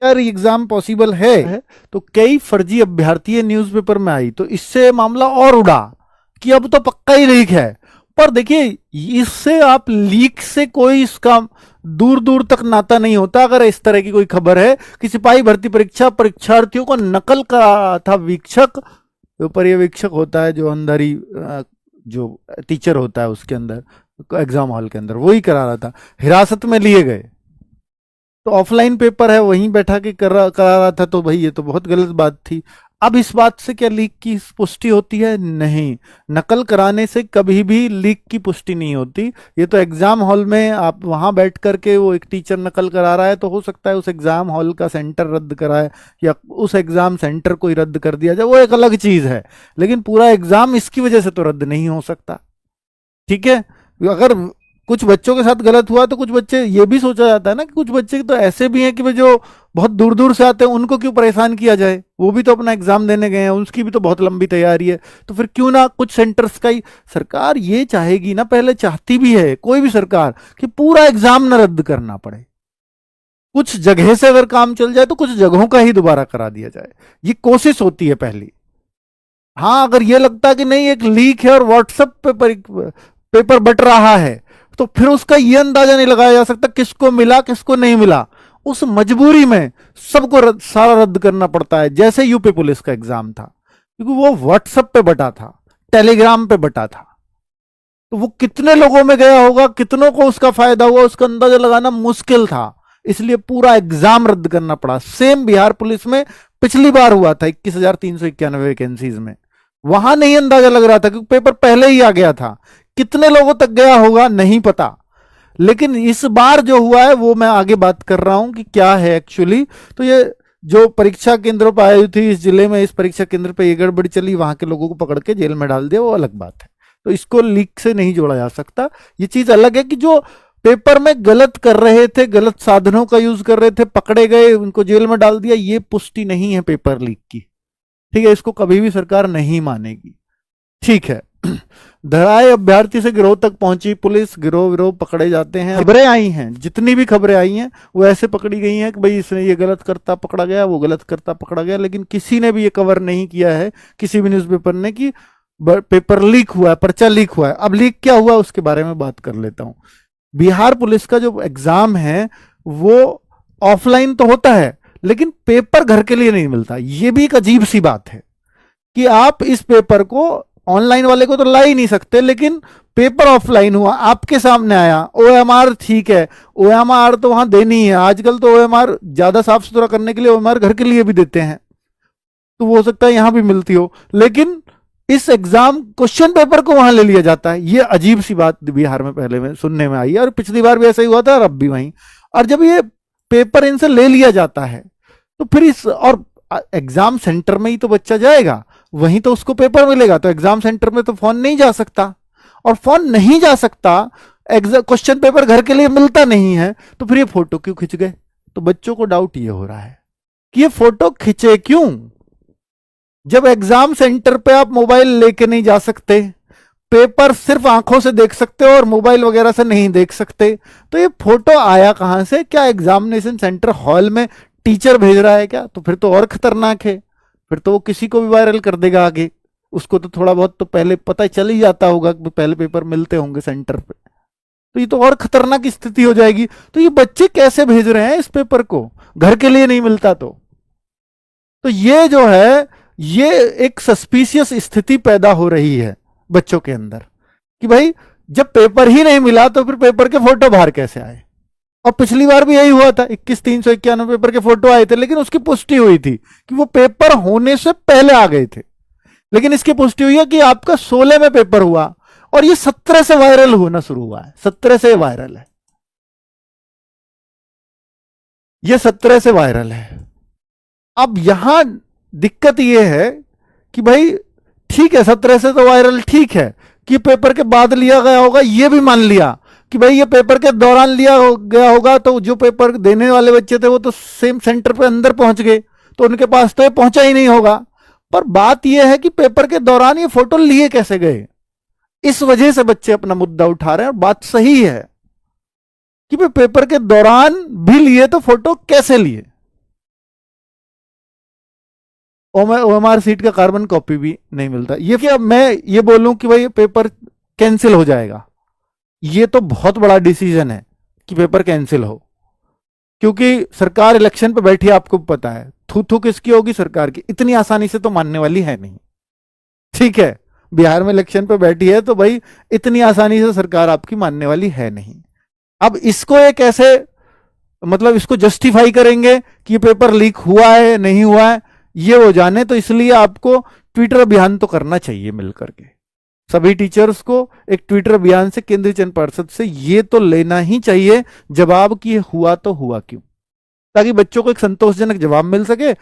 क्या exam possible है? तो कई फर्जी अभ्यर्थी न्यूज़पेपर में आई, तो इससे मामला और उड़ा कि अब तो पक्का ही लीक है। पर देखिए, इससे आप लीक से कोई इसका दूर दूर तक नाता नहीं होता। अगर इस तरह की कोई खबर है कि सिपाही भर्ती परीक्षा परीक्षार्थियों को नकल करा था वीक्षक, जो पर्यवेक्षक होता है, जो अंदर ही जो टीचर होता है उसके अंदर एग्जाम हॉल के अंदर, वही करा रहा था, हिरासत में लिए गए। तो ऑफलाइन पेपर है, वहीं बैठा के करा रहा था, तो भाई ये तो बहुत गलत बात थी। अब इस बात से क्या लीक की पुष्टि होती है? नहीं, नकल कराने से कभी भी लीक की पुष्टि नहीं होती। ये तो एग्जाम हॉल में आप वहां बैठ करके वो एक टीचर नकल करा रहा है, तो हो सकता है उस एग्जाम हॉल का सेंटर रद्द कराए या उस एग्जाम सेंटर को ही रद्द कर दिया जाए, वो एक अलग चीज है। लेकिन पूरा एग्जाम इसकी वजह से तो रद्द नहीं हो सकता। ठीक है, अगर कुछ बच्चों के साथ गलत हुआ तो कुछ बच्चे, ये भी सोचा जाता है ना कि कुछ बच्चे तो ऐसे भी हैं कि भाई जो बहुत दूर दूर से आते हैं, उनको क्यों परेशान किया जाए, वो भी तो अपना एग्जाम देने गए हैं, उसकी भी तो बहुत लंबी तैयारी है। तो फिर क्यों ना कुछ सेंटर्स का ही, सरकार ये चाहेगी ना, पहले चाहती भी है कोई भी सरकार, कि पूरा एग्जाम ना रद्द करना पड़े। कुछ जगह से अगर काम चल जाए तो कुछ जगहों का ही दोबारा करा दिया जाए, ये कोशिश होती है पहली। हाँ, अगर ये लगता है कि नहीं एक लीक है और व्हाट्सएप पे पेपर बट रहा है, तो फिर उसका ये अंदाजा नहीं लगाया जा सकता किसको मिला किसको नहीं मिला। उस मजबूरी में सबको सारा रद्द करना पड़ता है। जैसे यूपी पुलिस का एग्जाम था, क्योंकि वो व्हाट्सएप पे बटा था, टेलीग्राम पे बटा था, तो वो कितने लोगों में गया होगा, कितनों को उसका फायदा हुआ, उसका अंदाजा लगाना मुश्किल था। इसलिए पूरा एग्जाम रद्द करना पड़ा। सेम बिहार पुलिस में पिछली बार हुआ था 21,391 वैकेंसीज में, वहां नहीं अंदाजा लग रहा था क्योंकि पेपर पहले ही आ गया था। कितने लोगों तक गया होगा नहीं पता। लेकिन इस बार जो हुआ है वो मैं आगे बात कर रहा हूं कि क्या है एक्चुअली। तो ये जो परीक्षा केंद्रों पर आई थी, इस जिले में इस परीक्षा केंद्र पर ये गड़बड़ी चली, वहां के लोगों को पकड़ के जेल में डाल दिया, वो अलग बात है। तो इसको लीक से नहीं जोड़ा जा सकता। ये चीज अलग है कि जो पेपर में गलत कर रहे थे, गलत साधनों का यूज कर रहे थे, पकड़े गए, उनको जेल में डाल दिया, ये पुष्टि नहीं है पेपर लीक की। ठीक है, इसको कभी भी सरकार नहीं मानेगी। ठीक है, धराए अभ्यर्थी से गिरोह तक पहुंची पुलिस, गिरोह विरोह पकड़े जाते हैं। खबरें आई हैं, जितनी भी खबरें आई हैं वो ऐसे पकड़ी गई हैं कि भाई इसने ये गलत करता पकड़ा गया, वो गलत करता पकड़ा गया, लेकिन किसी ने भी ये कवर नहीं किया है, किसी भी न्यूज़पेपर ने, कि पेपर लीक हुआ है, पर्चा लीक हुआ है। अब लीक क्या हुआ उसके बारे में बात कर लेता हूं। बिहार पुलिस का जो एग्जाम है वो ऑफलाइन तो होता है, लेकिन पेपर घर के लिए नहीं मिलता। ये भी एक अजीब सी बात है कि आप इस पेपर को ऑनलाइन वाले को तो ला ही नहीं सकते, लेकिन पेपर ऑफलाइन हुआ, आपके सामने आया। ओएमआर ठीक है, ओएमआर तो वहां देनी है, आजकल तो ओएमआर ज्यादा साफ सुथरा करने के लिए ओएमआर घर के लिए भी देते हैं, तो वो हो सकता है यहां भी मिलती हो, लेकिन इस एग्जाम क्वेश्चन पेपर को वहां ले लिया जाता है। ये अजीब सी बात बिहार में पहले में सुनने में आई है, और पिछली बार भी ऐसा ही हुआ था और अब भी वहीं। और जब ये पेपर इनसे ले लिया जाता है तो फिर इस, और एग्जाम सेंटर में ही तो बच्चा जाएगा, वहीं तो उसको पेपर मिलेगा, तो एग्जाम सेंटर में तो फोन नहीं जा सकता, और फोन नहीं जा सकता, क्वेश्चन पेपर घर के लिए मिलता नहीं है, तो फिर ये फोटो क्यों खिंच गए? तो बच्चों को डाउट ये हो रहा है कि ये फोटो खिंचे क्यों, जब एग्जाम सेंटर पे आप मोबाइल लेके नहीं जा सकते, पेपर सिर्फ आंखों से देख सकते हो और मोबाइल वगैरह से नहीं देख सकते, तो ये फोटो आया कहां से? क्या एग्जामिनेशन सेंटर हॉल में टीचर भेज रहा है क्या? तो फिर तो और खतरनाक है, फिर तो वो किसी को भी वायरल कर देगा आगे। उसको तो थोड़ा बहुत तो पहले पता चल ही जाता होगा कि पहले पेपर मिलते होंगे सेंटर पे, तो ये तो और खतरनाक स्थिति हो जाएगी। तो ये बच्चे कैसे भेज रहे हैं इस पेपर को, घर के लिए नहीं मिलता तो ये जो है, ये एक सस्पिशियस स्थिति पैदा हो रही है बच्चों के अंदर कि भाई जब पेपर ही नहीं मिला तो फिर पेपर के फोटो बाहर कैसे आए? और पिछली बार भी यही हुआ था, 21,391 पेपर के फोटो आए थे, लेकिन उसकी पुष्टि हुई थी कि वो पेपर होने से पहले आ गए थे। लेकिन इसकी पुष्टि हुई है कि आपका 16 में पेपर हुआ, और ये 17 से वायरल होना शुरू हुआ है। 17 से वायरल है, ये 17 से वायरल है। अब यहां दिक्कत यह है कि भाई ठीक है, 17 से तो वायरल ठीक है, कि पेपर के बाद लिया गया होगा, ये भी मान लिया कि भाई ये पेपर के दौरान लिया गया होगा, तो जो पेपर देने वाले बच्चे थे वो तो सेम सेंटर पे अंदर पहुंच गए, तो उनके पास तो ये पहुंचा ही नहीं होगा। पर बात यह है कि पेपर के दौरान ये फोटो लिए कैसे गए, इस वजह से बच्चे अपना मुद्दा उठा रहे हैं। और बात सही है कि भाई पेपर के दौरान भी लिए तो फोटो कैसे लिए, ओएमआर सीट का कार्बन कॉपी भी नहीं मिलता। ये क्या मैं ये बोलूं कि भाई पेपर कैंसिल हो जाएगा, ये तो बहुत बड़ा डिसीजन है कि पेपर कैंसिल हो, क्योंकि सरकार इलेक्शन पे बैठी है, आपको पता है थू थू किसकी होगी, सरकार की। इतनी आसानी से तो मानने वाली है नहीं, ठीक है। बिहार में इलेक्शन पे बैठी है तो भाई इतनी आसानी से सरकार आपकी मानने वाली है नहीं। अब इसको एक ऐसे मतलब इसको जस्टिफाई करेंगे कि ये पेपर लीक हुआ है नहीं हुआ है ये वो जाने, तो इसलिए आपको ट्विटर अभियान तो करना चाहिए मिलकर के सभी टीचर्स को। एक ट्विटर अभियान से केंद्रीय चयन पर्षद से ये तो लेना ही चाहिए जवाब कि हुआ तो हुआ क्यों, ताकि बच्चों को एक संतोषजनक जवाब मिल सके।